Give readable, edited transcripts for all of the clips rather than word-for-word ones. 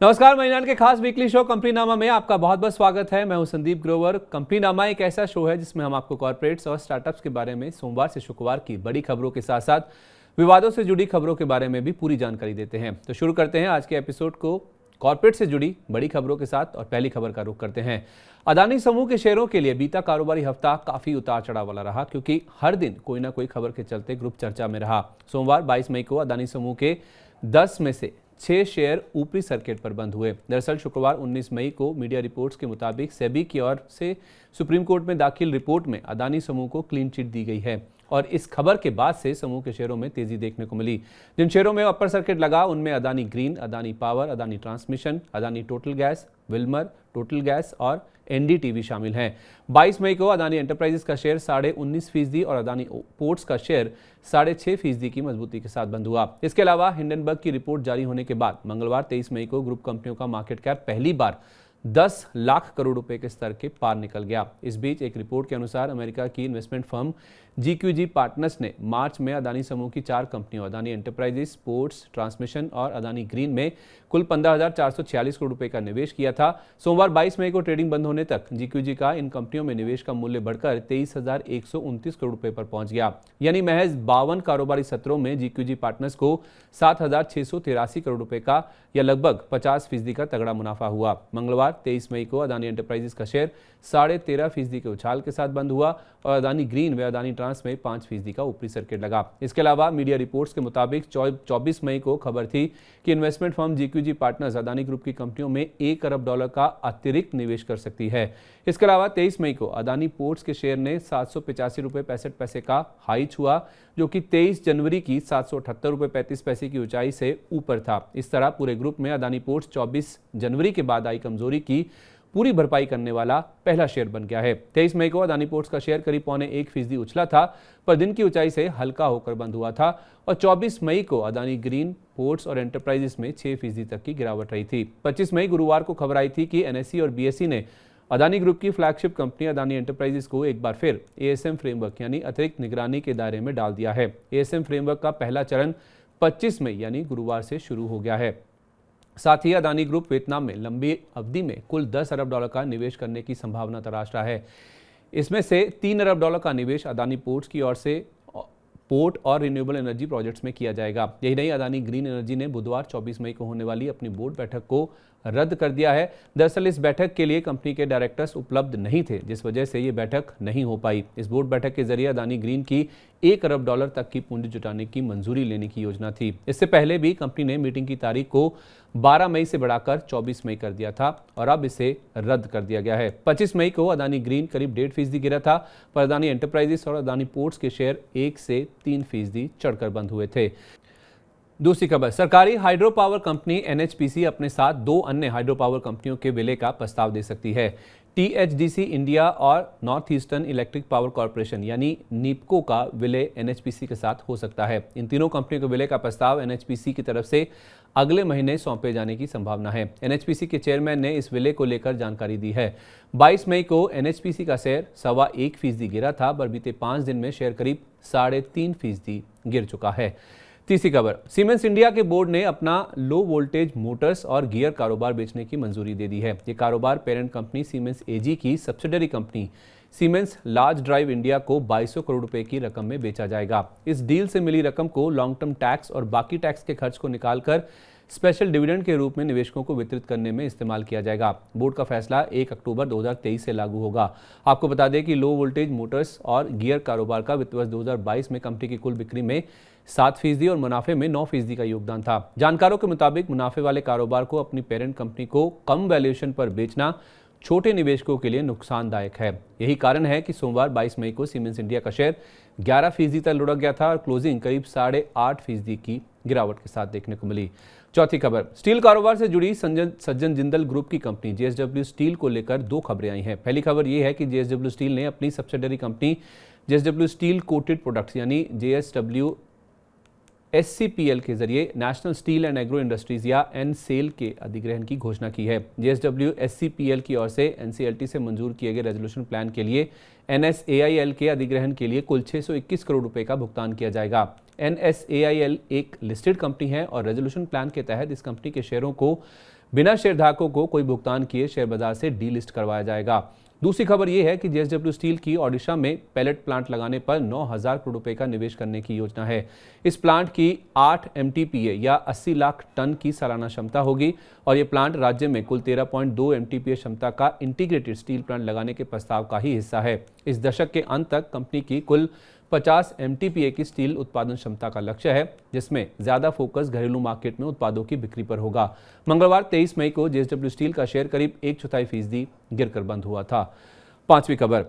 नमस्कार, महीना के खास वीकली शो कंपनीनामा में आपका बहुत बहुत स्वागत है। मैं हूं संदीप ग्रोवर। कंपनीनामा एक ऐसा शो है जिसमें हम आपको कॉर्पोरेट्स और स्टार्टअप्स के बारे में सोमवार से शुक्रवार की बड़ी खबरों के साथ साथ विवादों से जुड़ी खबरों के बारे में भी पूरी जानकारी देते हैं। तो शुरू करते हैं आज के एपिसोड को कॉर्पोरेट से जुड़ी बड़ी खबरों के साथ और पहली खबर का रुख करते हैं। अदानी समूह के शेयरों के लिए बीता कारोबारी हफ्ता काफी उतार चढ़ाव वाला रहा, क्योंकि हर दिन कोई ना कोई खबर के चलते ग्रुप चर्चा में रहा। सोमवार 22 मई को अदानी समूह के 10 में से 6 शेयर ऊपरी सर्किट पर बंद हुए। दरअसल शुक्रवार 19 मई को मीडिया रिपोर्ट्स के मुताबिक सेबी की ओर से सुप्रीम कोर्ट में दाखिल रिपोर्ट में अदानी समूह को क्लीन चिट दी गई है और इस खबर के बाद से समूह के शेयरों में तेजी देखने को मिली। जिन शेयरों में अपर सर्किट लगा उनमें Adani green, Adani power, Adani transmission, Adani total gas, Wilmer, total gas और एनडीटीवी शामिल हैं। 22 मई को अदानी एंटरप्राइजेस का शेयर 19.5% और अदानी पोर्ट्स का शेयर 6.5% की मजबूती के साथ बंद हुआ। इसके अलावा हिंडनबर्ग की रिपोर्ट जारी होने के बाद मंगलवार 23 मई को ग्रुप कंपनियों का मार्केट कैप पहली बार 10 लाख करोड़ रुपए के स्तर के पार निकल गया। इस बीच एक रिपोर्ट के अनुसार अमेरिका की इन्वेस्टमेंट फर्म जीक्यूजी पार्टनर्स ने मार्च में अदानी समूह की 4 कंपनियों अदानी एंटरप्राइजेस, पोर्ट्स, ट्रांसमिशन और अदानी ग्रीन में कुल 15,446 करोड़ रुपए का निवेश किया था। सोमवार 22 मई को ट्रेडिंग बंद होने तक जीक्यूजी का इन कंपनियों में निवेश का मूल्य बढ़कर 23,129 करोड़ रुपए पर पहुंच गया। यानी महज 52 कारोबारी सत्रों में जीक्यूजी पार्टनर्स को 7,683 करोड़ रुपए का या लगभग 50% का तगड़ा मुनाफा हुआ। मंगलवार 23 मई को अदानी एंटरप्राइजेस का शेयर 13.5% के उछाल के साथ बंद हुआ और अदानी ग्रीन व अदानी ट्रांस में 5% का ऊपरी सर्किट लगा। इसके अलावा मीडिया रिपोर्ट्स के मुताबिक 24 मई को खबर थी कि investment firm GQG partners Adani group की कंपनियों में $1 अरब का अतिरिक्त निवेश कर सकती है। इसके अलावा 23 मई को अदानी पोर्ट्स के शेयर ने 785 रुपये 65 पैसे का हाई छुआ, जो कि 23 जनवरी की 778 रुपये 35 पैसे की ऊंचाई से ऊपर था। इस तरह पूरे ग्रुप में अदानी पोर्ट्स 24 जनवरी के बाद आई कमजोरी की पूरी भरपाई करने वाला पहला शेयर बन गया है। 23 मई को अदानी पोर्ट्स का शेयर करीब 0.25% उछला था, पर दिन की ऊंचाई से हल्का होकर बंद हुआ था और 24 मई को अदानी ग्रीन, पोर्ट्स और एंटरप्राइजेस में 6% तक की गिरावट रही थी। 25 मई गुरुवार को खबर आई थी कि एनएसई और बीएसई ने अदानी ग्रुप की फ्लैगशिप कंपनी अदानी एंटरप्राइजेस को एक बार फिर एएसएम फ्रेमवर्क यानी अतिरिक्त निगरानी के दायरे में डाल दिया है। एएसएम फ्रेमवर्क का पहला चरण 25 मई यानी गुरुवार से शुरू हो गया है। साथ ही अदानी ग्रुप वियतनाम में लंबी अवधि में कुल $10 अरब का निवेश करने की संभावना तराश रहा है। इसमें से $3 अरब का निवेश अदानी पोर्ट्स की ओर से पोर्ट और रिन्यूएबल एनर्जी प्रोजेक्ट्स में किया जाएगा। यही नहीं, अदानी ग्रीन एनर्जी ने बुधवार 24 मई को होने वाली अपनी बोर्ड बैठक को रद्द कर दिया है। दरअसल इस बैठक के लिए कंपनी के डायरेक्टर्स उपलब्ध नहीं थे, जिस वजह से ये बैठक नहीं हो पाई। इस बोर्ड बैठक के जरिए अदानी ग्रीन की $1 अरब तक की पूंजी जुटाने की मंजूरी लेने की योजना थी। इससे पहले भी कंपनी ने मीटिंग की तारीख को 12 मई से बढ़ाकर 24 मई कर दिया था और अब इसे रद्द कर दिया गया है। 25 मई को अदानी ग्रीन करीब 1.5% गिरा था, पर अदानी एंटरप्राइजेस और अदानी पोर्ट्स के शेयर 1 से 3% चढ़कर बंद हुए थे। दूसरी खबर, सरकारी हाइड्रो पावर कंपनी एनएचपीसी अपने साथ 2 अन्य हाइड्रो पावर कंपनियों के विलय का प्रस्ताव दे सकती है। टीएचडीसी इंडिया और north eastern electric power corporation यानी नीपको का विलय एनएचपीसी के साथ हो सकता है। इन तीनों कंपनियों के विलय का प्रस्ताव एनएचपीसी की तरफ से अगले महीने सौंपे जाने की संभावना है। एनएचपीसी के चेयरमैन ने इस विलय को लेकर जानकारी दी है। 22 मई को एनएचपीसी का शेयर 1.25% गिरा था, पर बीते 5 दिन में शेयर करीब 3.5% गिर चुका है। तीसरी खबर, सीमेंस इंडिया के बोर्ड ने अपना लो वोल्टेज मोटर्स और गियर कारोबार बेचने की मंजूरी दे दी है। ये कारोबार पेरेंट कंपनी सीमेंस एजी की subsidiary company siemens large drive India को 2200 करोड़ रुपए की रकम में बेचा जाएगा। इस डील से मिली रकम को लॉन्ग टर्म टैक्स और बाकी टैक्स के खर्च को निकालकर स्पेशल डिविडेंड के रूप में निवेशकों को वितरित करने में इस्तेमाल किया जाएगा। बोर्ड का फैसला 1 अक्टूबर 2023 से लागू होगा। आपको बता दें कि लो वोल्टेज मोटर्स और गियर कारोबार का वित्त वर्ष 2022 में कंपनी की कुल बिक्री में 7% और मुनाफे में 9% का योगदान था। जानकारों के मुताबिक मुनाफे वाले कारोबार को अपनी पेरेंट कंपनी को कम वैल्यूएशन पर बेचना छोटे निवेशकों के लिए नुकसानदायक है। यही कारण है कि सोमवार 22 मई को सीमेंस इंडिया का शेयर 11% तक लुढ़क गया था और क्लोजिंग करीब 8.5% की गिरावट के साथ देखने को मिली। चौथी खबर, स्टील कारोबार से जुड़ी सज्जन जिंदल ग्रुप की कंपनी जेएसडब्ल्यू स्टील को लेकर 2 खबरें आई हैं। पहली खबर यह है कि जेएसडब्ल्यू स्टील ने अपनी subsidiary company JSW steel coated products यानी जेएसडब्ल्यू एससीपीएल के जरिए national steel and agro industries या एनसेल के अधिग्रहण की घोषणा की है। जेएसडब्ल्यू एससीपीएल की ओर से एनसीएलटी से मंजूर किए गए रेजोल्यूशन प्लान के लिए एनएसएआईएल के अधिग्रहण के लिए कुल 621 करोड़ रुपए का भुगतान किया जाएगा। एनएसएआईएल एक लिस्टेड कंपनी है और रेजोल्यूशन प्लान के तहत इस कंपनी के शेयरों को बिना शेयरधारकों को कोई भुगतान किए शेयर बाजार से डीलिस्ट करवाया जाएगा। दूसरी खबर यह है कि जेएसडब्ल्यू स्टील की ओडिशा में पैलेट प्लांट लगाने पर 9,000 करोड़ रुपए का निवेश करने की योजना है। इस प्लांट की 8 MTPA या 80 लाख टन की सालाना क्षमता होगी और ये प्लांट राज्य में कुल 13.2 MTPA क्षमता का इंटीग्रेटेड स्टील प्लांट लगाने के प्रस्ताव का ही हिस्सा है। इस दशक के अंत तक कंपनी की कुल 50 MTPA की स्टील उत्पादन क्षमता का लक्ष्य है, जिसमें ज्यादा फोकस घरेलू मार्केट में उत्पादों की बिक्री पर होगा। मंगलवार 23 मई को जेएसडब्ल्यू स्टील का शेयर करीब 1/4% गिरकर बंद हुआ था। पांचवी खबर,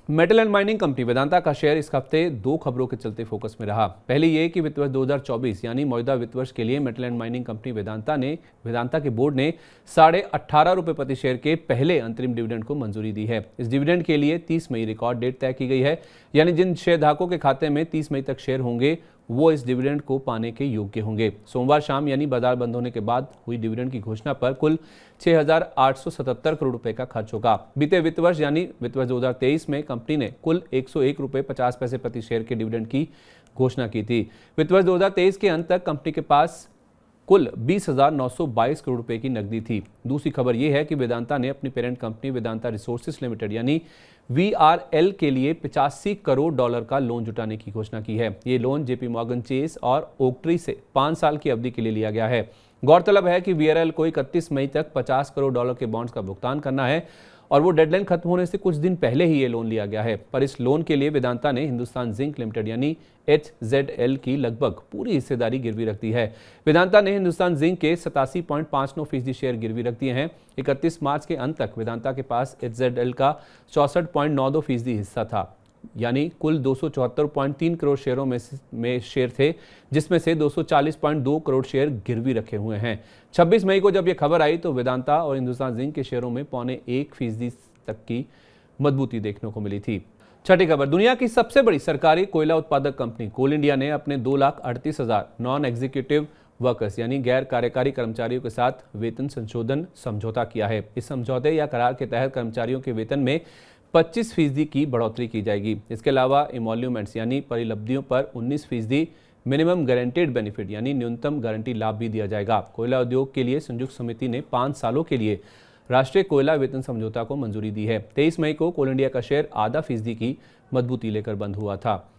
metal and mining company Vedanta का शेयर इस हफ्ते दो खबरों के चलते फोकस में रहा। पहली ये कि वित्त वर्ष 2024 यानी मौजूदा वित्त वर्ष के लिए metal and mining company Vedanta के बोर्ड ने 18.5 रुपए प्रति शेयर के पहले अंतरिम डिविडेंड को मंजूरी दी है। इस डिविडेंड के लिए 30 मई रिकॉर्ड डेट तय की गई है, यानी जिन शेयरधारकों के खाते में 30 मई तक शेयर होंगे वो इस डिविडेंड को पाने के योग्य होंगे। सोमवार शाम यानी बाजार बंद होने के बाद हुई डिविडेंड की घोषणा पर कुल 6,877 करोड़ रुपए का खर्च होगा। बीते वित्त वर्ष यानी वित्त वर्ष 2023 में कंपनी ने कुल 101 रुपए 50 पैसे प्रति शेयर के डिविडेंड की घोषणा की थी। वित्त वर्ष 2023 के अंत तक कंपनी के पास कुल 20,922 करोड़ रुपए की नकदी थी। दूसरी खबर यह है कि वेदांता ने अपनी parent company Vedanta resources limited यानी VRL के लिए $85 करोड़ का लोन जुटाने की घोषणा की है। ये लोन JP Morgan Chase और ओकट्री से 5 साल की अवधि के लिए लिया गया है। गौरतलब है कि VRL को 31 मई तक $50 करोड़ के बॉन्ड्स का भुगतान करना है और वो डेडलाइन खत्म होने से कुछ दिन पहले ही ये लोन लिया गया है। पर इस लोन के लिए वेदांता ने हिंदुस्तान जिंक लिमिटेड यानी HZL की लगभग पूरी हिस्सेदारी गिरवी रख दी है। वेदांता ने हिंदुस्तान जिंक के 87.59% शेयर गिरवी रख दिए हैं। 31 मार्च के अंत तक वेदांता के पास HZL का 64.92% हिस्सा था, यानी कुल 274.3 करोड़ शेयरों में शेयर थे, जिसमें से 240.2 करोड़ शेयर गिरवी रखे हुए हैं। 26 मई को जब यह खबर आई तो वेदांता और हिंदुस्तान जिंक के शेयरों में 0.25% तक की मजबूती देखने को मिली थी। छठी खबर, दुनिया की सबसे बड़ी सरकारी कोयला उत्पादक कंपनी कोल इंडिया ने अपने 2,38,000 नॉन एग्जीक्यूटिव वर्कर्स यानी गैर कार्यकारी कर्मचारियों के साथ वेतन संशोधन समझौता किया है। इस समझौते या करार के तहत कर्मचारियों के वेतन में 25% की बढ़ोतरी की जाएगी। इसके अलावा इमोल्यूमेंट्स यानी परिलब्धियों पर 19%, मिनिमम गारंटेड बेनिफिट यानी न्यूनतम गारंटी लाभ भी दिया जाएगा। कोयला उद्योग के लिए संयुक्त समिति ने 5 सालों के लिए राष्ट्रीय कोयला वेतन समझौता को मंजूरी दी है। 23 मई को कोल इंडिया का शेयर 0.5% की मजबूती लेकर बंद हुआ था।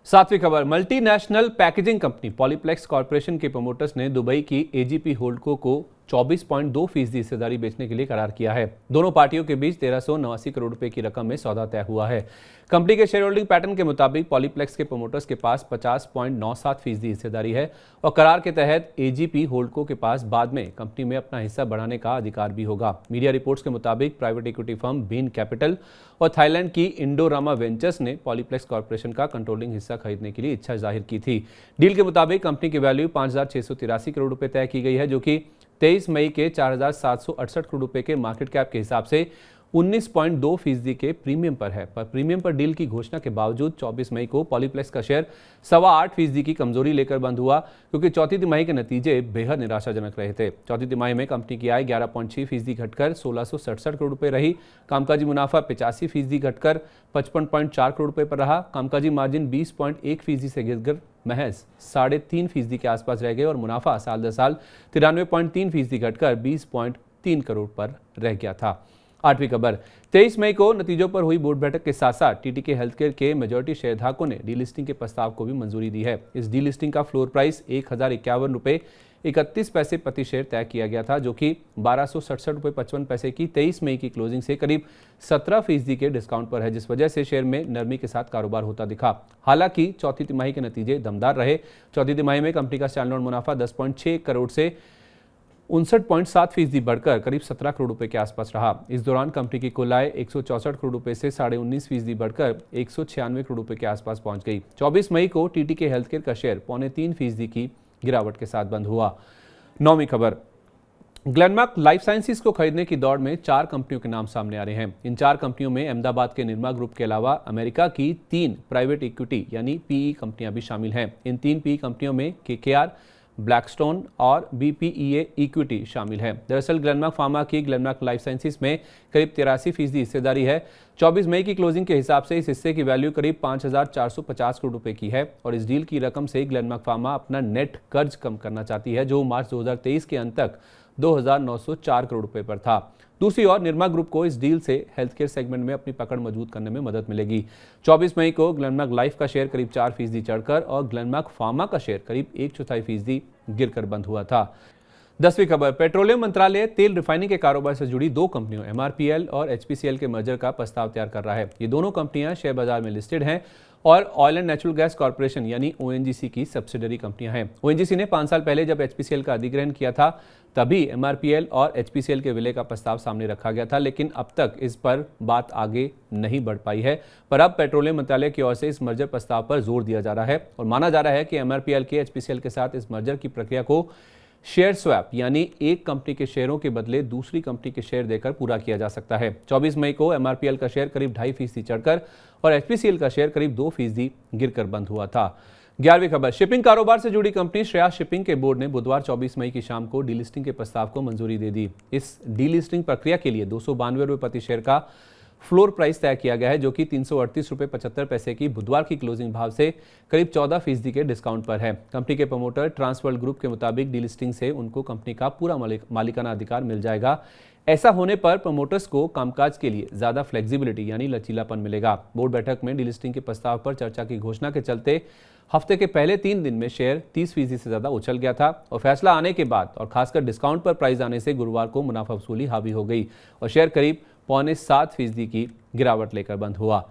सातवीं खबर, multinational packaging company Polyplex corporation के प्रमोटर्स ने दुबई की AGP होल्डको को 24.2% हिस्सेदारी बेचने के लिए करार किया है। दोनों पार्टियों के बीच 1,389 करोड़ रुपए की रकम में सौदा तय हुआ है। कंपनी के शेयर होल्डिंग पैटर्न के मुताबिक पॉलीप्लेक्स के प्रमोटर्स के पास 50.97% हिस्सेदारी है और करार के तहत AGP होल्डको के पास बाद में कंपनी में अपना हिस्सा बढ़ाने का अधिकार भी होगा। मीडिया रिपोर्ट्स के मुताबिक private equity firm Bain Capital और थाईलैंड की इंडोरामा वेंचर्स ने पॉलीप्लेक्स कॉर्पोरेशन का कंट्रोलिंग हिस्सा खरीदने के लिए इच्छा जाहिर की थी। डील के मुताबिक कंपनी की वैल्यू 5,683 करोड़ रुपए तय की गई है, जो कि 23 मई के 4,768 करोड़ रुपए के मार्केट कैप के हिसाब से 19.2% के प्रीमियम पर है। पर प्रीमियम पर डील की घोषणा के बावजूद 24 मई को पॉलीप्लेक्स का शेयर 8.25% की कमजोरी लेकर बंद हुआ, क्योंकि चौथी तिमाही के नतीजे बेहद निराशाजनक रहे थे। चौथी तिमाही में कंपनी की आय 11.6% घटकर 1,667 करोड़ रुपए रही। कामकाजी मुनाफा 85% घटकर 55.4 करोड़ रुपए पर रहा। कामकाजी मार्जिन 20.1% से गिरकर महज 3.5% के आसपास रह गए और मुनाफा साल दर साल 93.3% घटकर 20.3 करोड़ पर रह गया था। आठवीं खबर, 23 मई को नतीजों पर हुई बोर्ड बैठक के साथ साथ टीटीके हेल्थकेयर के मेजॉरिटी शेयरधारकों ने डीलिस्टिंग के प्रस्ताव को भी मंजूरी दी है। इस डीलिस्टिंग का फ्लोर प्राइस 1,051 रुपए 31 पैसे प्रति शेयर तय किया गया था, जो कि 1,267 रुपए 55 पैसे की 23 मई की क्लोजिंग से करीब 17% के डिस्काउंट पर है, जिस वजह से शेयर में नरमी के साथ कारोबार होता दिखा। हालांकि चौथी तिमाही के नतीजे दमदार रहे। चौथी तिमाही में कंपनी का स्टैंडअलोन मुनाफा 10.6 करोड़ से 59.7% बढ़कर करीब 17 करोड़ रुपए के आसपास रहा। इस दौरान कंपनी की कुल आय 164 करोड़ रुपए से 19.5% बढ़कर 196 करोड़ रुपए के आसपास पहुंच गई। 24 मई को टीटीके हेल्थकेयर का शेयर 3.25% की गिरावट के साथ बंद हुआ। नौवीं खबर, ग्लेनमार्क लाइफ साइंसेज को खरीदने की दौड़ में 4 कंपनियों के नाम सामने आ रहे हैं। इन 4 कंपनियों में अहमदाबाद के निर्मा ग्रुप के अलावा अमेरिका की 3 प्राइवेट इक्विटी यानी PE कंपनियां भी शामिल हैं। इन 3 PE कंपनियों में KKR, ब्लैकस्टोन और BPEA इक्विटी शामिल है। दरअसल ग्लेनमार्क फार्मा की ग्लेनमार्क लाइफ साइंसेज में करीब 83% हिस्सेदारी है। 24 मई की क्लोजिंग के हिसाब से इस हिस्से की वैल्यू करीब 5,450 करोड़ रुपए की है और इस डील की रकम से ग्लेनमार्क फार्मा अपना नेट कर्ज कम करना चाहती है, जो मार्च 2023 के अंत तक 2,904 करोड़ रुपए पर था। दूसरी ओर निरमा ग्रुप को इस डील से हेल्थ केयर सेगमेंट में अपनी पकड़ मजबूत करने में मदद मिलेगी। 24 मई को ग्लेनमार्क लाइफ का शेयर करीब 4% चढ़कर और ग्लेनमार्क फार्मा का शेयर करीब 1/4% गिरकर बंद हुआ था। 10वीं खबर, पेट्रोलियम मंत्रालय तेल रिफाइनिंग के कारोबार से जुड़ी दो कंपनियों MRPL और HPCL के मर्जर का प्रस्ताव तैयार कर रहा है। ये दोनों कंपनियां शेयर बाजार में लिस्टेड हैं और oil and natural gas corporation यानी ONGC की सब्सिडरी कंपनियां हैं। ONGC ने 5 साल पहले जब HPCL का अधिग्रहण किया था तभी MRPL और HPCL के विलय का प्रस्ताव सामने रखा गया था, लेकिन अब तक इस पर बात आगे नहीं बढ़ पाई है। पर अब पेट्रोलियम मंत्रालय की ओर से इस मर्जर प्रस्ताव पर जोर दिया जा रहा है और माना जा रहा है कि MRPL के HPCL के साथ इस मर्जर की प्रक्रिया को शेयर स्वैप यानी एक कंपनी के शेयरों के बदले दूसरी कंपनी के शेयर देकर पूरा किया जा सकता है। 24 मई को MRPL का शेयर करीब 2.5% चढ़कर और HPCL का शेयर करीब 2% गिरकर बंद हुआ था। 11वीं खबर, शिपिंग कारोबार से जुड़ी कंपनी श्रेया शिपिंग के बोर्ड ने बुधवार 24 मई की शाम को डीलिस्टिंग के प्रस्ताव को मंजूरी दे दी। इस डीलिस्टिंग प्रक्रिया के लिए 292 रुपये प्रति शेयर का फ्लोर प्राइस तय किया गया है, जो कि 338.75 रुपये की बुधवार की क्लोजिंग भाव से करीब 14% के डिस्काउंट पर है। कंपनी के प्रमोटर ट्रांसवर्ल्ड ग्रुप के मुताबिक डीलिस्टिंग से उनको कंपनी का पूरा मालिकाना अधिकार मिल जाएगा। ऐसा होने पर प्रमोटर्स को कामकाज के लिए ज्यादा फ्लेक्सिबिलिटी यानी लचीलापन मिलेगा। बोर्ड बैठक में डीलिस्टिंग के प्रस्ताव पर चर्चा की घोषणा के चलते हफ्ते के पहले 3 दिन में शेयर 30% से ज्यादा उछल गया था और फैसला आने के बाद और खासकर डिस्काउंट पर प्राइस आने से गुरुवार को मुनाफा वसूली हावी हो गई और शेयर करीब 6.25% की गिरावट लेकर बंद हुआ।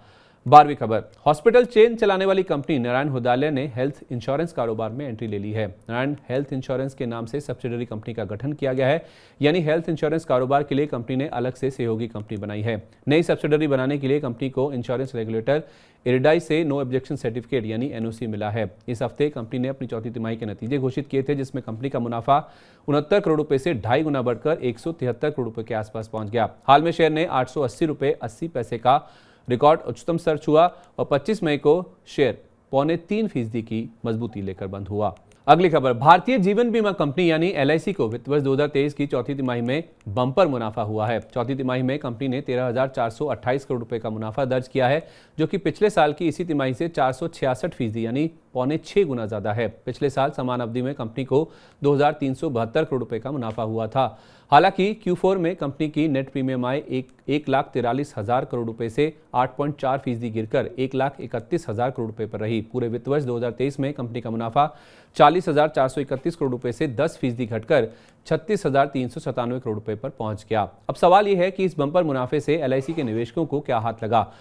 12वीं खबर, हॉस्पिटल चेन चलाने वाली कंपनी नारायण हृदयालय ने हेल्थ इंश्योरेंस कारोबार में एंट्री ले ली है। नारायण हेल्थ इंश्योरेंस के नाम से सब्सिडरी कंपनी का गठन किया गया है, यानी हेल्थ इंश्योरेंस कारोबार के लिए कंपनी ने अलग से सहयोगी कंपनी बनाई है। नई सब्सिडरी बनाने के लिए कंपनी को इंश्योरेंस रेगुलेटर इरिडाई से नो ऑब्जेक्शन सर्टिफिकेट यानी NOC मिला है। इस हफ्ते कंपनी ने अपनी चौथी तिमाही के नतीजे घोषित किए थे, जिसमें कंपनी का मुनाफा 69 करोड़ रुपए से 2.5 गुना बढ़कर 173 करोड़ रुपए के आसपास पहुंच गया। हाल में शेयर ने 880.80 का रिकॉर्ड उच्चतम स्तर छुआ और 25 मई को शेयर 3.25% की मजबूती लेकर बंद हुआ। अगली खबर, भारतीय जीवन बीमा कंपनी यानी LIC को वित्त वर्ष 2023 की चौथी तिमाही में बम्पर मुनाफा हुआ है। चौथी तिमाही में कंपनी ने 13,428 करोड़ रुपए का मुनाफा दर्ज किया है, जो कि पिछले साल की इसी तिमाही से 466% यानी 6.25 गुना ज्यादा है। पिछले साल समान अवधि में कंपनी को 2,372 करोड़ रुपए का मुनाफा हुआ था। हालांकि Q4 में कंपनी की नेट प्रीमियम आय 1,43,000 करोड़ रुपए से 8.4% गिरकर 1,31,000 करोड़ रुपए पर रही। पूरे वित्त वर्ष 2023 में कंपनी का मुनाफा 40,431 करोड़ रुपए से 10% घटकर 36,397 करोड़ रुपए पर पहुंच गया। अब सवाल यह है कि इस बम्पर मुनाफे से LIC के निवेशकों को क्या हाथ लगा।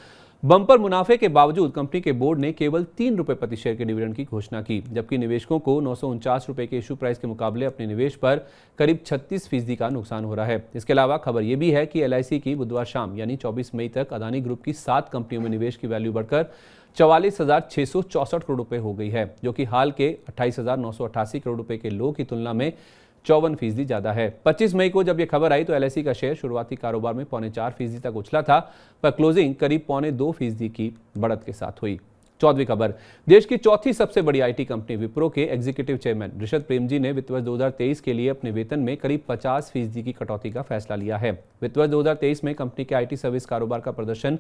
बम्पर मुनाफे के बावजूद कंपनी के बोर्ड ने केवल 3 रुपये प्रति शेयर के डिविडेंड की घोषणा की, जबकि निवेशकों को 949 रुपये के इशू प्राइस के मुकाबले अपने निवेश पर करीब 36% का नुकसान हो रहा है। इसके अलावा खबर यह भी है कि LIC की बुधवार शाम यानी 24 मई तक अदानी ग्रुप की 7 कंपनियों में निवेश की वैल्यू बढ़कर 44,664 करोड़ रुपए हो गई है, जो कि हाल के 28,988 करोड़ रुपए के लो की तुलना में 54% ज्यादा है। 25 मई को जब यह खबर आई तो LIC का शेयर शुरुआती कारोबार में 4.25% तक उछला था, पर क्लोजिंग करीब 2.25% की बढ़त के साथ हुई। 14वीं खबर, देश की चौथी सबसे बड़ी IT कंपनी विप्रो के एग्जीक्यूटिव चेयरमैन ऋषभ प्रेमजी ने वित्त वर्ष 2023 के लिए अपने वेतन में करीब 50% की कटौती का फैसला लिया है। वित्त वर्ष 2023 में कंपनी के IT सर्विस कारोबार का प्रदर्शन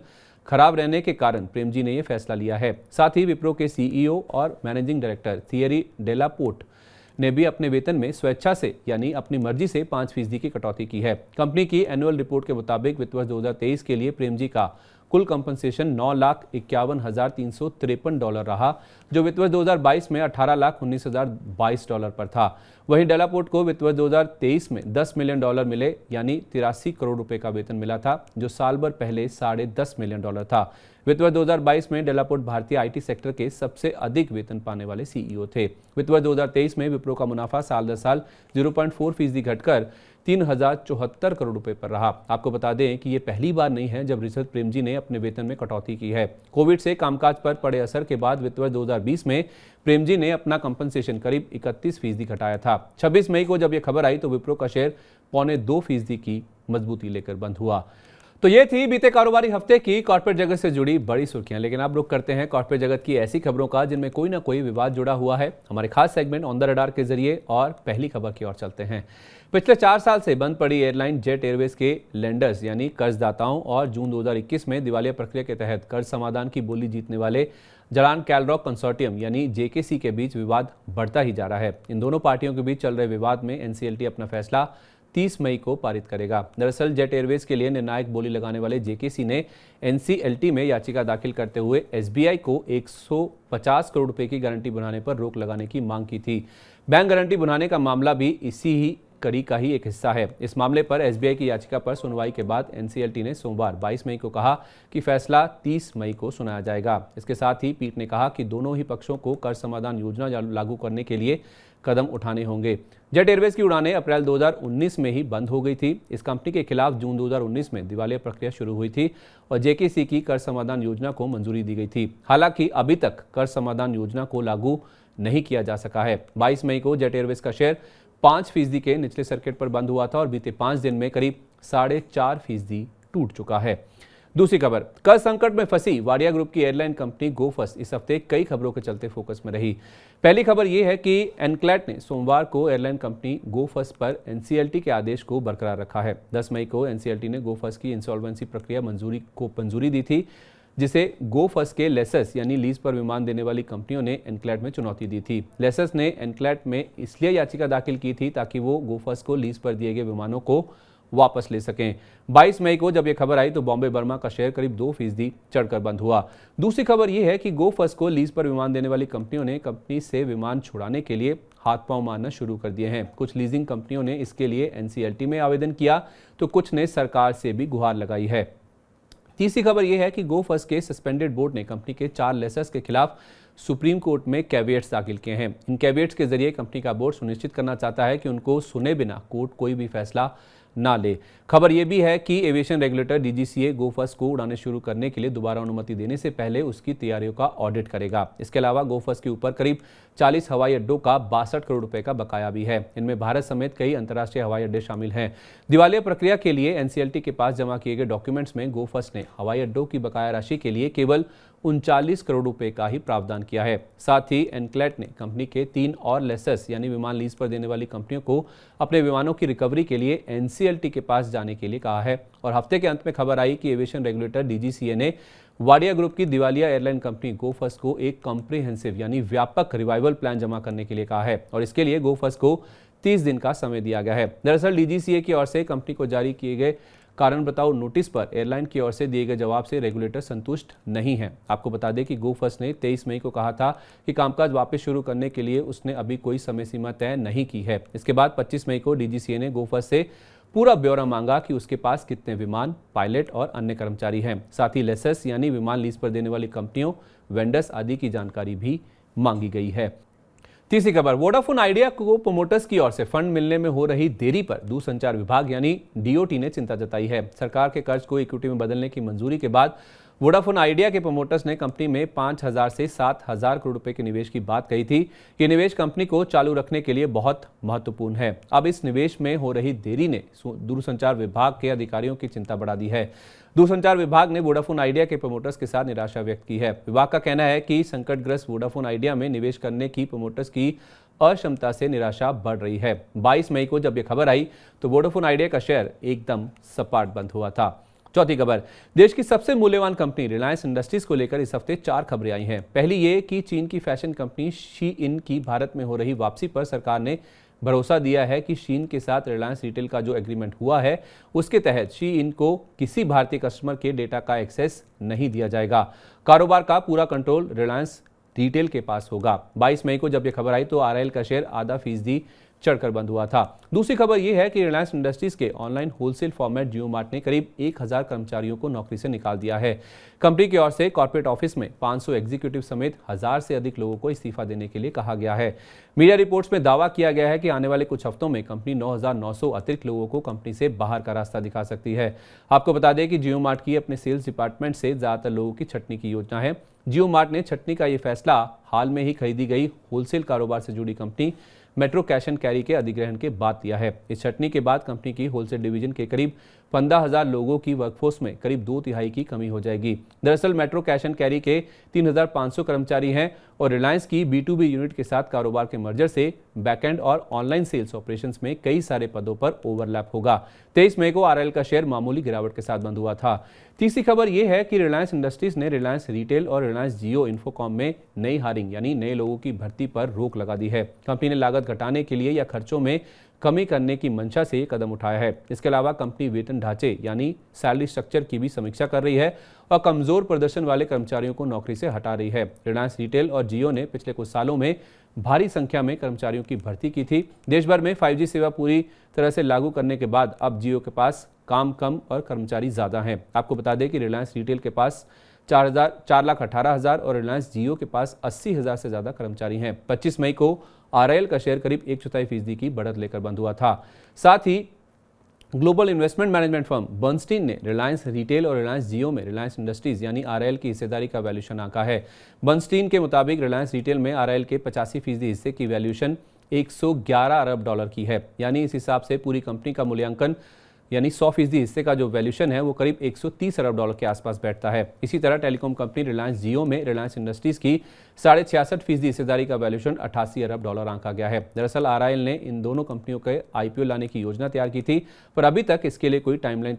खराब रहने के कारण प्रेमजी ने यह फैसला लिया है। साथ ही विप्रो के CEO और मैनेजिंग डायरेक्टर थियरी डेलापोर्ट ने भी अपने वेतन में स्वेच्छा से यानी अपनी मर्जी से 5% की कटौती की है। कंपनी की एनुअल रिपोर्ट के मुताबिक वित्त वर्ष 2023 के लिए प्रेमजी का कुल कंपनसेशन $9,51,353 रहा, जो वित्त वर्ष 2022 में $18,19,022 पर था। वहीं डेलापोर्ट को वित्त वर्ष 2023 में $10 मिलियन मिले, यानी 83 करोड़ रुपए का वेतन मिला था, जो साल भर पहले $10.5 मिलियन था। वित्त वर्ष 2022 में डेलापोर्ट भारतीय IT सेक्टर के सबसे अधिक वेतन पाने वाले CEO थे। वित्त वर्ष 2023 में विप्रो का मुनाफा साल दर साल 0.4% घटकर 3,074 करोड़ रुपए पर रहा। आपको बता दें कि ये पहली बार नहीं है जब ऋषभ प्रेमजी ने अपने वेतन में कटौती की है। कोविड से कामकाज पर पड़े असर के बाद वित्त वर्ष 2020 में प्रेमजी ने अपना कंपनसेशन करीब 31% घटाया था। 26 मई को जब यह खबर आई तो विप्रो का शेयर 0.25% की मजबूती लेकर बंद हुआ। तो ये थी बीते कारोबारी हफ्ते की कॉर्पोरेट जगत से जुड़ी बड़ी सुर्खियां। लेकिन अब रुख करते हैं कॉर्पोरेट जगत की ऐसी खबरों का जिनमें कोई ना कोई विवाद जुड़ा हुआ है, हमारे खास सेगमेंट ऑन द रडार के जरिए। और पहली खबर की ओर चलते हैं। पिछले 4 साल से बंद पड़ी एयरलाइन जेट एयरवेज के लेंडर्स यानी कर्जदाताओं और जून 2021 में दिवालिया प्रक्रिया के तहत कर्ज समाधान की बोली जीतने वाले जलान कैलरॉक कंसोर्टियम यानी JKC के बीच विवाद बढ़ता ही जा रहा है। इन दोनों पार्टियों के बीच चल रहे विवाद में NCLT अपना फैसला 30 मई को पारित करेगा। दरअसल जेट एयरवेज के लिए निर्णायक बोली लगाने वाले जेकेसी ने एनसीएलटी में याचिका दाखिल करते हुए एसबीआई को 150 करोड़ रुपए की गारंटी बनाने पर रोक लगाने की मांग की थी। बैंक गारंटी बनाने का मामला भी इसी ही कड़ी का ही एक हिस्सा है। इस मामले पर एसबीआई की याचिका पर सुनवाई के बाद एनसीएलटी ने सोमवार 22 मई को कहा कि फैसला 30 मई को सुनाया जाएगा। इसके साथ ही पीठ ने कहा कि दोनों ही पक्षों को कर समाधान योजना लागू करने के लिए कदम उठाने होंगे। जेट एयरवेज की उड़ानें अप्रैल 2019 में ही बंद हो गई थी। इस कंपनी के खिलाफ जून 2019 में दिवालिया प्रक्रिया शुरू हुई थी और जेकेसी की कर समाधान योजना को मंजूरी दी गई थी। हालांकि अभी तक कर समाधान योजना को लागू नहीं किया जा सका है। 22 मई को जेट एयरवेज का शेयर 5% के निचले सर्किट पर बंद हुआ था और बीते 5 दिन में करीब 4.5% टूट चुका है। दूसरी खबर, कर संकट में फंसी वाडिया ग्रुप की एयरलाइन कंपनी गोफस इस हफ्ते कई खबरों के चलते फोकस में रही। पहली खबर यह है कि एनक्लेट ने सोमवार को एयरलाइन कंपनी गोफस पर एनसीएलटी के आदेश को बरकरार रखा है। 10 मई को एनसीएलटी ने गोफस की इंसॉल्वेंसी प्रक्रिया मंजूरी दी थी, जिसे गोफस के लेसस यानी लीज पर विमान देने वाली कंपनियों ने एनक्लेट में चुनौती दी थी। लेसस ने एनक्लेट में इसलिए याचिका दाखिल की थी ताकि वो गोफस को लीज पर दिए गए विमानों को वापस ले सकें। 22 मई को जब यह खबर आई तो बॉम्बे बर्मा का शेयर करीब 2% चढ़कर बंद हुआ। दूसरी खबर यह है कि गोफस को लीज पर विमान देने वाली कंपनियों ने कंपनी से विमान छुड़ाने के लिए हाथ पांव मारना शुरू कर दिए हैं। कुछ लीजिंग कंपनियों ने इसके लिए एनसीएलटी में आवेदन किया तो कुछ ने सरकार से भी गुहार लगाई है। तीसरी खबर यह है कि गोफस के सस्पेंडेड बोर्ड ने कंपनी के 4 लेसर्स के खिलाफ सुप्रीम कोर्ट में कैविएट्स दाखिल किए हैं। इन कैविएट्स के जरिए कंपनी का बोर्ड सुनिश्चित करना चाहता है कि उनको सुने बिना कोर्ट कोई भी फैसला ना ले। खबर यह भी है कि एविएशन रेगुलेटर डीजीसीए गोफस को उड़ाने शुरू करने के लिए दोबारा अनुमति देने से पहले उसकी तैयारियों का ऑडिट करेगा। इसके अलावा गोफस के ऊपर करीब 40 हवाई अड्डों का 62 करोड़ रुपए का बकाया भी है। इनमें भारत समेत कई अंतर्राष्ट्रीय हवाई अड्डे शामिल हैं। दिवालिया प्रक्रिया के लिए एनसीएलटी के पास जमा किए गए डॉक्यूमेंट्स में गोफस ने हवाई अड्डों की बकाया राशि के लिए केवल 39 करोड़ रुपए का ही प्रावधान किया है। साथ ही एनक्लेट ने कंपनी के 3 और लेसर्स यानी विमान लीज पर देने वाली कंपनियों को अपने विमानों की रिकवरी के लिए एनसीएलटी के पास जाने के लिए कहा है। और हफ्ते के अंत में खबर आई कि एविएशन रेगुलेटर डीजीसीए ने वाडिया ग्रुप की दिवालिया एयरलाइन कंपनी गोफस को एक कॉम्प्रिहेंसिव यानी व्यापक रिवाइवल प्लान जमा करने के लिए कहा है और इसके लिए गोफस को 30 दिन का समय दिया गया है। दरअसल डीजीसीए की ओर से कंपनी को जारी किए गए कारण बताओ नोटिस पर एयरलाइन की ओर से दिए गए जवाब से रेगुलेटर संतुष्ट नहीं है। आपको बता दें कि गोफस ने 23 मई को कहा था कि कामकाज वापस शुरू करने के लिए उसने अभी कोई समय सीमा तय नहीं की है। इसके बाद 25 मई को डीजीसीए ने गोफस से पूरा ब्यौरा मांगा कि उसके पास कितने विमान, पायलट और अन्य कर्मचारी हैं। साथ ही लेसर्स यानी विमान लीज पर देने वाली कंपनियों, वेंडर्स आदि की जानकारी भी मांगी गई है। तीसरी खबर, वोडाफोन आइडिया को प्रोमोटर्स की ओर से फंड मिलने में हो रही देरी पर दूरसंचार विभाग यानी डीओटी ने चिंता जताई है। सरकार के कर्ज को इक्विटी में बदलने की मंजूरी के बाद वोडाफोन आइडिया के प्रोमोटर्स ने कंपनी में 5,000 से 7,000 करोड़ रुपए के निवेश की बात कही थी। ये निवेश कंपनी को चालू रखने के लिए बहुत महत्वपूर्ण है। अब इस निवेश में हो रही देरी ने दूरसंचार विभाग के अधिकारियों की चिंता बढ़ा दी है। दूरसंचार विभाग ने वोडाफोन आइडिया के प्रमोटर्स के साथ निराशा व्यक्त की है। विभाग का कहना है कि संकटग्रस्त वोडाफोन आइडिया में निवेश करने की प्रमोटर्स की अक्षमता से निराशा बढ़ रही है। 22 मई को जब यह खबर आई तो वोडाफोन आइडिया का शेयर एकदम सपाट बंद हुआ था। चौथी खबर, देश की सबसे मूल्यवान कंपनी रिलायंस इंडस्ट्रीज को लेकर इस हफ्ते 4 खबरें आई हैं। पहली ये कि चीन की फैशन कंपनी शी इन की भारत में हो रही वापसी पर सरकार ने भरोसा दिया है कि शीन के साथ रिलायंस रिटेल का जो एग्रीमेंट हुआ है उसके तहत शी इन को किसी भारतीय कस्टमर के डेटा का एक्सेस नहीं दिया जाएगा। कारोबार का पूरा कंट्रोल रिलायंस रिटेल के पास होगा। 22 मई को जब यह खबर आई तो आरआईएल का शेयर आधा फीसदी चढ़कर बंद हुआ था। दूसरी खबर यह है कि रिलायंस इंडस्ट्रीज के ऑनलाइन होलसेल फॉर्मेट जियो मार्ट ने करीब 1000 कर्मचारियों को नौकरी से निकाल दिया है। कंपनी की ओर से कॉर्पोरेट ऑफिस में 500 एग्जीक्यूटिव समेत 1000 से अधिक लोगों को इस्तीफा देने के लिए कहा गया है। मीडिया रिपोर्ट्स में दावा किया गया है कि आने वाले कुछ हफ्तों में कंपनी 9900 अतिरिक्त लोगों को कंपनी से बाहर का रास्ता दिखा सकती है। आपको बता दें कि जियो मार्ट की अपने सेल्स डिपार्टमेंट से ज्यादातर लोगों की छटनी की योजना है। जियो मार्ट ने छटनी का यह फैसला हाल में ही खरीदी गई होलसेल कारोबार से जुड़ी company metro cash and carry के अधिग्रहण के बाद दिया है। इस छटनी के बाद कंपनी की होलसेल डिवीजन के करीब 15,000 लोगों की वर्कफोर्स में करीब 2/3 की कमी हो जाएगी। दरअसल मेट्रो कैश एंड कैरी के 3,500 कर्मचारी हैं और रिलायंस की B2B यूनिट के साथ कारोबार के मर्जर से बैकएंड और ऑनलाइन सेल्स ऑपरेशंस में कई सारे पदों पर ओवरलैप होगा। 23 मई को आरआईएल का शेयर मामूली गिरावट के साथ बंद हुआ था। तीसरी खबर यह है कि रिलायंस इंडस्ट्रीज ने रिलायंस रिटेल और रिलायंस जियो इन्फोकॉम में नई हायरिंग यानी नए लोगों की भर्ती पर रोक लगा दी है। कंपनी ने लागत घटाने के लिए या खर्चों में कमी करने की मंशा से ये कदम उठाया है। इसके अलावा कंपनी वेतन ढांचे यानी सैलरी स्ट्रक्चर की भी समीक्षा कर रही है और कमजोर प्रदर्शन वाले कर्मचारियों को नौकरी से हटा रही है। रिलायंस रिटेल और जियो ने पिछले कुछ सालों में भारी संख्या में कर्मचारियों की भर्ती की थी। देश भर में 5G सेवा पूरी तरह से लागू करने के बाद अब जियो के पास काम कम और कर्मचारी ज्यादा हैं। आपको बता दें कि रिलायंस रिटेल के पास 4,18,000 और रिलायंस जियो के पास 80,000 से ज्यादा कर्मचारी हैं। 25 मई को RIL का शेयर करीब 1/4% की बढ़त लेकर बंद हुआ था। साथ ही global investment management firm Bernstein ने रिलायंस रिटेल और रिलायंस जियो में रिलायंस इंडस्ट्रीज यानी RIL की हिस्सेदारी का वैल्यूएशन आंका है। बर्नस्टीन के मुताबिक रिलायंस रिटेल में RIL के 85% हिस्से की वैल्यूएशन $111 अरब की है। यानी इस हिसाब से पूरी कंपनी का मूल्यांकन यानी 100% हिस्से का जो वैल्यूएशन है वो करीब $130 अरब के आसपास बैठता है। इसी तरह टेलीकॉम कंपनी रिलायंस जियो में रिलायंस इंडस्ट्रीज की 66.5% हिस्सेदारी का वैल्यूएशन $88 अरब आंका गया है। दरअसल RIL ने इन दोनों कंपनियों के IPO लाने की योजना तैयार की थी, पर अभी तक इसके लिए कोई टाइमलाइन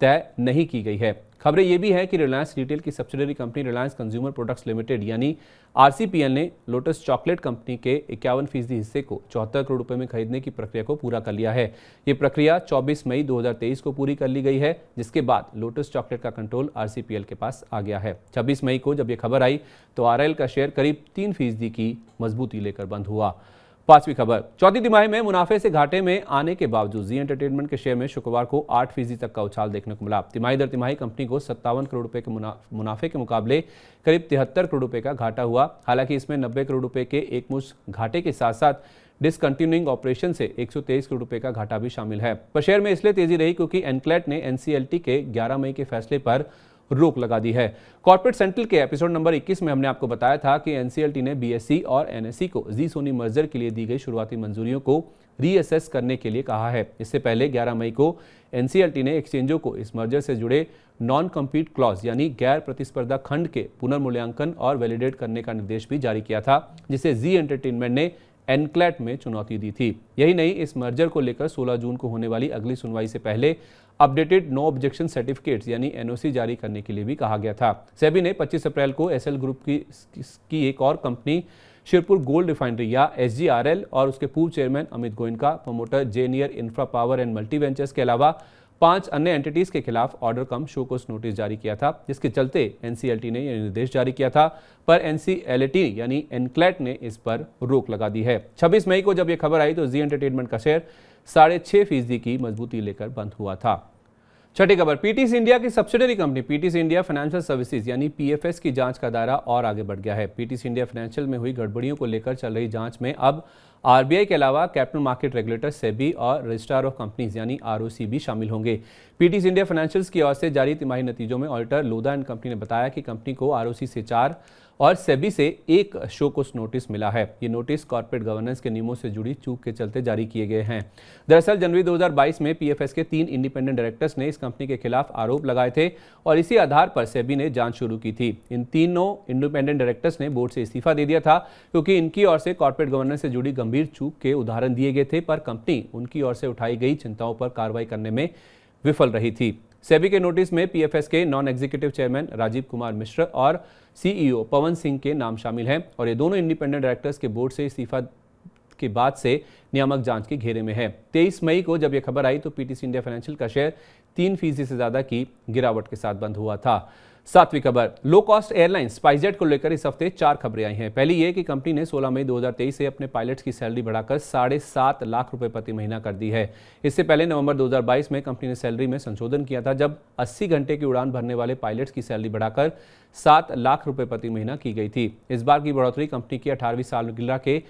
तय नहीं की गई है। खबरें ये भी है कि रिलायंस रिटेल की subsidiary company Reliance consumer products limited यानी RCPL ने लोटस चॉकलेट कंपनी के 51% हिस्से को 74 करोड़ रुपए में खरीदने की प्रक्रिया को पूरा कर लिया है। ये प्रक्रिया 24 मई 2023 को पूरी कर ली गई है, जिसके बाद लोटस चॉकलेट का कंट्रोल RCPL के पास आ गया है। 26 मई को जब ये खबर आई तो RIL का शेयर करीब 3% की मजबूती लेकर बंद हुआ। पांचवी खबर, चौथी तिमाही में मुनाफे से घाटे में आने के बावजूद जी एंटरटेनमेंट के शेयर में शुक्रवार को 8% तक का उछाल देखने को मिला। तिमाही दर तिमाही कंपनी को 57 करोड़ रुपए के मुनाफे के मुकाबले करीब 73 करोड़ रुपए का घाटा हुआ। हालांकि इसमें 90 करोड़ रुपए के एकमुश्त घाटे के साथ साथ डिसकंटिन्यूइंग ऑपरेशन से 123 करोड़ रुपए का घाटा भी शामिल है। पर शेयर में इसलिए तेजी रही क्योंकि एनक्लेट ने NCLT के 11 मई के फैसले पर रोक लगा दी है। कॉर्पोरेट सेंट्रल के एपिसोड नंबर 21 में हमने आपको बताया था कि NCLT ने BSE और NSE को जी सोनी मर्जर के लिए दी गई शुरुआती मंजूरियों को रीअसेस करने के लिए कहा है। इससे पहले 11 मई को NCLT ने एक्सचेंजों को इस मर्जर से जुड़े नॉन कम्पीट क्लॉज यानी गैर प्रतिस्पर्धा खंड के पुनर्मूल्यांकन और वैलिडेट करने का निर्देश भी जारी किया था, जिसे जी एंटरटेनमेंट ने एनक्लेट में चुनौती दी थी। यही नहीं, इस मर्जर को लेकर 16 जून को होने वाली अगली सुनवाई से पहले अपडेटेड नो ऑब्जेक्शन सर्टिफिकेट्स यानी NOC जारी करने के लिए भी कहा गया था। सेबी ने 25 अप्रैल को SL ग्रुप की एक और कंपनी शिरपुर गोल्ड रिफाइनरी या SGRL और उसके पूर्व chairman Amit Goenka, promoter Jenier Infra Power and Multi Ventures के अलावा 5 अन्य एंटिटीज के खिलाफ order cum show cause notice जारी किया था, जिसके चलते NCLT ने यह निर्देश जारी किया था, पर NCLT यानी एनक्लेट ने इस पर रोक लगा दी है। 26 मई को जब यह खबर आई तो जी एंटरटेनमेंट का शेयर 6.5% की मजबूती लेकर बंद हुआ था। छठी खबर, PTC इंडिया की subsidiary company PTC India financial services यानी PFS की जांच का दायरा और आगे बढ़ गया है। PTC इंडिया फाइनेंशियल में हुई गड़बड़ियों को लेकर चल रही जांच में अब RBI के अलावा कैपिटल मार्केट रेगुलेटर सेबी और रजिस्ट्रार ऑफ कंपनीज यानी ROC भी शामिल होंगे। PTC इंडिया फाइनेंशियल्स की ओर से जारी तिमाही नतीजों में ऑडिटर लोधा एंड कंपनी ने बताया कि कंपनी को ROC से 4 और सेबी से 1 शो कोस नोटिस मिला है। ये नोटिस कॉर्पोरेट गवर्नेंस के नियमों से जुड़ी चूक के चलते जारी किए गए हैं। दरअसल जनवरी 2022 में PFS के 3 इंडिपेंडेंट डायरेक्टर्स ने इस कंपनी के खिलाफ आरोप लगाए थे और इसी आधार पर सेबी ने जांच शुरू की थी। इन तीनों इंडिपेंडेंट डायरेक्टर्स ने बोर्ड से इस्तीफा दे दिया था क्योंकि इनकी ओर से कॉर्पोरेट गवर्नेंस से जुड़ी गंभीर चूक के उदाहरण दिए गए थे, पर कंपनी उनकी ओर से उठाई गई चिंताओं पर कार्रवाई करने में विफल रही थी। सेबी के नोटिस में PFS के non executive chairman Rajeev Kumar Mishra और CEO पवन सिंह के नाम शामिल हैं और ये दोनों इंडिपेंडेंट डायरेक्टर्स के बोर्ड से इस्तीफा के बाद से नियामक जांच के घेरे में है। 23 मई को जब यह खबर आई तो PTC इंडिया फाइनेंशियल का शेयर 3% से ज्यादा की गिरावट के साथ बंद हुआ था। 7वीं खबर, लो कॉस्ट एयरलाइन स्पाइसजेट को लेकर इस हफ्ते 4 खबरें आई हैं। पहली ये कि कंपनी ने 16 मई 2023 से अपने पायलट्स की सैलरी बढ़ाकर 7.5 लाख रुपए प्रति महीना कर दी है। इससे पहले नवंबर 2022 में कंपनी ने सैलरी में संशोधन किया था, जब 80 घंटे की उड़ान भरने वाले पायलट्स की सैलरी बढ़ाकर 7 लाख रुपए प्रति महीना की गई थी। इस बार की बढ़ोतरी कंपनी की 18वीं सालगिरह के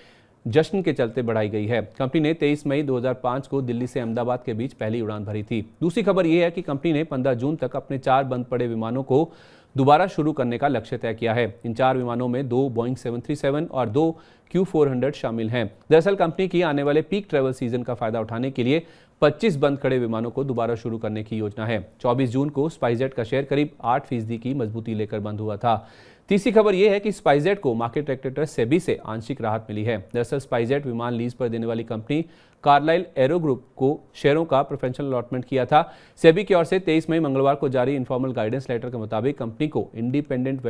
जश्न के चलते बढ़ाई गई है। कंपनी ने 23 मई 2005 को दिल्ली से अहमदाबाद के बीच पहली उड़ान भरी थी। दूसरी खबर यह है कि कंपनी ने 15 जून तक अपने 4 बंद पड़े विमानों को दोबारा शुरू करने का लक्ष्य तय किया है। इन 4 विमानों में 2 बोइंग 737 और 2 Q400 शामिल हैं। दरअसल कंपनी की आने वाले पीक ट्रैवल सीजन का फायदा उठाने के लिए 25 बंद खड़े विमानों को दोबारा शुरू करने की योजना है। 24 जून को स्पाइसजेट का शेयर करीब 8% की मजबूती लेकर बंद हुआ था। तीसरी खबर यह है कि स्पाइसजेट को मार्केट रेगुलेटर सेबी से आंशिक राहत मिली है। दरअसल स्पाइसजेट विमान लीज पर देने वाली कंपनी कार्लाइल एरो ग्रुप को शेयरों का प्रेफरेंशियल अलॉटमेंट किया था। सेबी की ओर से 23 मई मंगलवार को जारी इनफॉर्मल गाइडेंस लेटर के मुताबिक कंपनी को इंडिपेंडेंट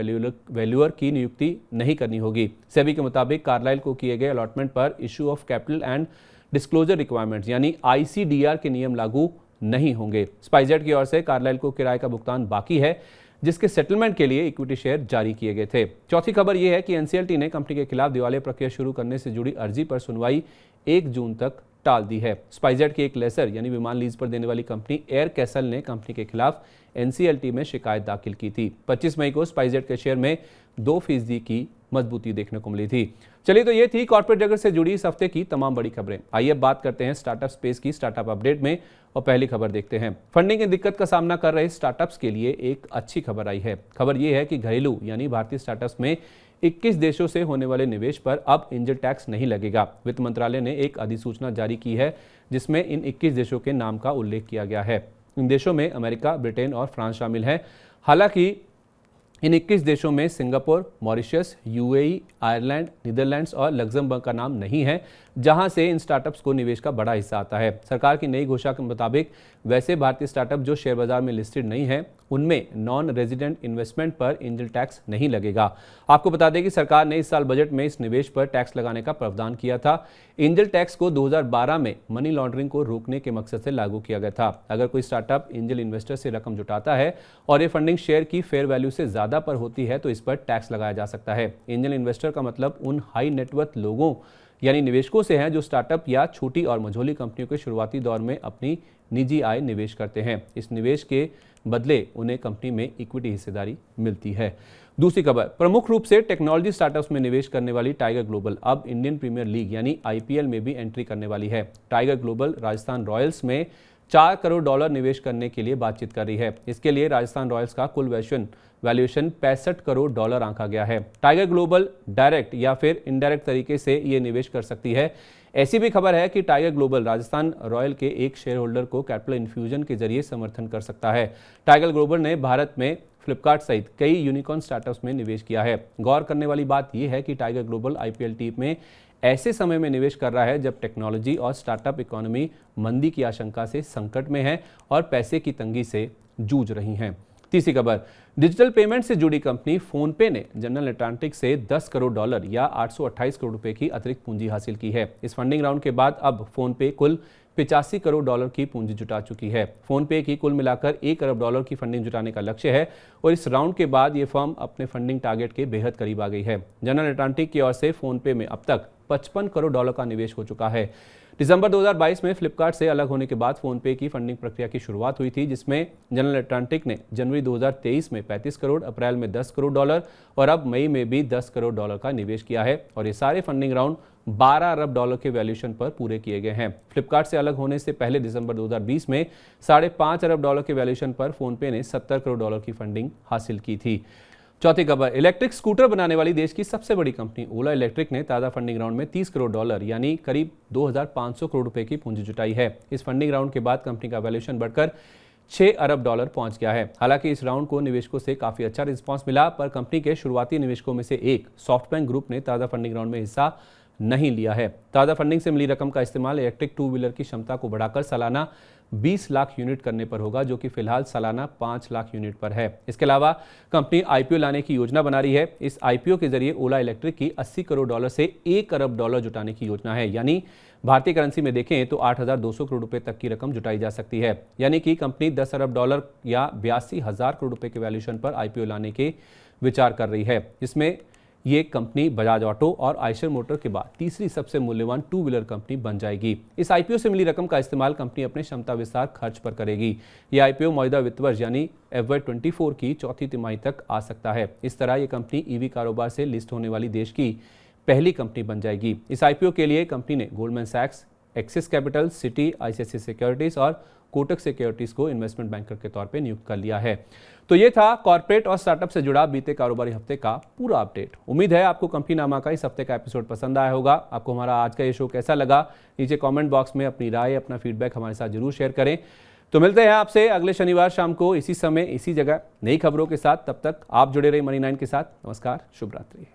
वैल्यूअर की नियुक्ति नहीं करनी होगी। सेबी के मुताबिक कार्लाइल को किए गए अलॉटमेंट पर issue of capital and disclosure requirements यानी ICDR के नियम लागू नहीं होंगे। स्पाइसजेट की ओर से कार्लाइल को किराए का भुगतान बाकी है, जिसके सेटलमेंट के लिए इक्विटी शेयर जारी किए गए थे। चौथी खबर यह है कि NCLT ने कंपनी के खिलाफ दिवालिया प्रक्रिया शुरू करने से जुड़ी अर्जी पर सुनवाई 1 जून तक टाल दी है। स्पाइसजेट की एक लेसर यानी विमान लीज पर देने वाली कंपनी एयर कैसल ने कंपनी के खिलाफ NCLT में शिकायत दाखिल की थी। 25 मई को स्पाइसजेट के शेयर में 2% की मजबूती देखने को मिली थी। चलिए, तो ये थी कॉर्पोरेट जगत से जुड़ी इस हफ्ते की तमाम बड़ी खबरें। आइए अब बात करते हैं स्टार्टअप स्पेस की स्टार्टअप अपडेट में, और पहली खबर देखते हैं। फंडिंग की दिक्कत का सामना कर रहे स्टार्टअप्स के लिए एक अच्छी खबर आई है। खबर ये है कि घरेलू यानी भारतीय स्टार्टअप्स में 21 देशों से होने वाले निवेश पर अब एंजल टैक्स नहीं लगेगा। वित्त मंत्रालय ने एक अधिसूचना जारी की है जिसमें इन 21 देशों के नाम का उल्लेख किया गया है। इन देशों में अमेरिका, ब्रिटेन और फ्रांस शामिल हैं। हालांकि इन 21 देशों में Singapore, Mauritius, UAE, Ireland, Netherlands और लग्जमबर्ग का नाम नहीं है, जहां से इन स्टार्टअप्स को निवेश का बड़ा हिस्सा आता है। सरकार की नई घोषणा के मुताबिक वैसे भारतीय स्टार्टअप जो शेयर बाजार में लिस्टेड नहीं है, उनमें नॉन रेजिडेंट इन्वेस्टमेंट पर एंजल टैक्स नहीं लगेगा। आपको बता दें कि सरकार ने इस साल बजट में इस निवेश पर टैक्स लगाने का प्रावधान किया था। एंजल टैक्स को 2012 में मनी लॉन्ड्रिंग को रोकने के मकसद से लागू किया गया था। अगर कोई स्टार्टअप एंजल इन्वेस्टर से रकम जुटाता है और ये फंडिंग शेयर की फेयर वैल्यू से ज्यादा पर होती है तो इस पर टैक्स लगाया जा सकता है। एंजल इन्वेस्टर का मतलब उन हाई नेटवर्थ लोगों यानी निवेशकों से हैं जो स्टार्टअप या छोटी और मझोली कंपनियों के शुरुआती दौर में अपनी निजी आय निवेश करते हैं। इस निवेश के बदले उन्हें कंपनी में इक्विटी हिस्सेदारी मिलती है। दूसरी खबर, प्रमुख रूप से टेक्नोलॉजी स्टार्टअप्स में निवेश करने वाली टाइगर ग्लोबल अब इंडियन प्रीमियर लीग यानी IPL में भी एंट्री करने वाली है। टाइगर ग्लोबल राजस्थान रॉयल्स में $4 करोड़ निवेश करने के लिए बातचीत कर रही है। इसके लिए राजस्थान रॉयल्स का कुल वैल्यूएशन $65 करोड़ आंका गया है। टाइगर ग्लोबल डायरेक्ट या फिर इनडायरेक्ट तरीके से ये निवेश कर सकती है। ऐसी भी खबर है कि टाइगर ग्लोबल राजस्थान रॉयल के एक शेयर होल्डर को कैपिटल इन्फ्यूजन के जरिए समर्थन कर सकता है। टाइगर ग्लोबल ने भारत में फ्लिपकार्ट सहित कई यूनिकॉर्न स्टार्टअप्स में निवेश किया है। गौर करने वाली बात यह है कि टाइगर ग्लोबल IPL टीम में ऐसे समय में निवेश कर रहा है जब टेक्नोलॉजी और स्टार्टअप इकोनॉमी मंदी की आशंका से संकट में है और पैसे की तंगी से जूझ रही हैं। तीसरी खबर, डिजिटल पेमेंट से जुड़ी कंपनी फोनपे ने जनरल अटलांटिक से $10 करोड़ या 828 करोड़ रुपए की अतिरिक्त पूंजी हासिल की है। इस फंडिंग राउंड के बाद अब फोनपे कुल $85 करोड़ की पूंजी जुटा चुकी है। फोनपे की कुल मिलाकर $1 अरब की फंडिंग जुटाने का लक्ष्य है और इस राउंड के बाद ये फर्म अपने फंडिंग टारगेट के बेहद करीब आ गई है। जनरल अटलांटिक की ओर से फोनपे में अब तक $55 करोड़ का निवेश हो चुका है। दिसंबर 2022 में फ्लिपकार्ट से अलग होने के बाद फोनपे की फंडिंग प्रक्रिया की शुरुआत हुई थी, जिसमें जनरल अटलांटिक ने जनवरी 2023 में $35 करोड़, अप्रैल में $10 करोड़ और अब मई में भी $10 करोड़ का निवेश किया है और ये सारे फंडिंग राउंड $12 अरब के वैल्यूएशन पर पूरे किए गए हैं। फ्लिपकार्ट से अलग होने से पहले दिसंबर 2020 में $5.5 अरब के वैल्यूएशन पर फोनपे ने $70 करोड़ की फंडिंग हासिल की थी। चौथी खबर, इलेक्ट्रिक स्कूटर बनाने वाली देश की सबसे बड़ी कंपनी ओला इलेक्ट्रिक ने ताज़ा फंडिंग राउंड में $30 करोड़ यानी करीब 2500 करोड़ रुपए की पूंजी जुटाई है। इस फंडिंग राउंड के बाद कंपनी का वैल्यूएशन बढ़कर $6 अरब पहुंच गया है। हालांकि इस राउंड को निवेशकों से काफी अच्छा रिस्पांस मिला, पर कंपनी के शुरुआती निवेशकों में से एक सॉफ्टबैंक ग्रुप ने ताज़ा फंडिंग राउंड में हिस्सा नहीं लिया है। ताज़ा फंडिंग से मिली रकम का इस्तेमाल इलेक्ट्रिक 2 व्हीलर की क्षमता को बढ़ाकर सालाना 20 लाख यूनिट करने पर होगा, जो कि फिलहाल सालाना 5 लाख यूनिट पर है। इसके अलावा कंपनी IPO लाने की योजना बना रही है। इस IPO के जरिए ओला इलेक्ट्रिक की $80 करोड़ से $1 अरब जुटाने की योजना है, यानी भारतीय करेंसी में देखें तो 8,200 करोड़ रुपए तक की रकम जुटाई जा सकती है। यानी कि कंपनी $10 अरब या 82,000 करोड़ रुपए के वैल्यूएशन पर IPO लाने के विचार कर रही है। इसमें ये कंपनी बजाज ऑटो और आयशर मोटर के बाद तीसरी सबसे मूल्यवान 2 व्हीलर कंपनी बन जाएगी। इस IPO से मिली रकम का इस्तेमाल कंपनी अपने क्षमता विस्तार खर्च पर करेगी। ये IPO मौजूदा वित्त वर्ष यानी FY24 की चौथी तिमाही तक आ सकता है। इस तरह ये कंपनी EV कारोबार से लिस्ट होने वाली देश की पहली कंपनी बन जाएगी। इस IPO के लिए कंपनी ने गोल्डमैन सैक्स, Axis Capital, Citi, ICICI securities और कोटक सिक्योरिटीज को इन्वेस्टमेंट बैंकर के तौर पे नियुक्त कर लिया है। तो ये था कॉर्पोरेट और स्टार्टअप से जुड़ा बीते कारोबारी हफ्ते का पूरा अपडेट। उम्मीद है आपको कंपनीनामा का इस हफ्ते का एपिसोड पसंद आया होगा। आपको हमारा आज का ये शो कैसा लगा, नीचे कमेंट बॉक्स में अपनी राय, अपना फीडबैक हमारे साथ जरूर शेयर करें। तो मिलते हैं आपसे अगले शनिवार शाम को इसी समय इसी जगह नई खबरों के साथ। तब तक आप जुड़े रहिए मनी 9 के साथ। नमस्कार, शुभ रात्रि।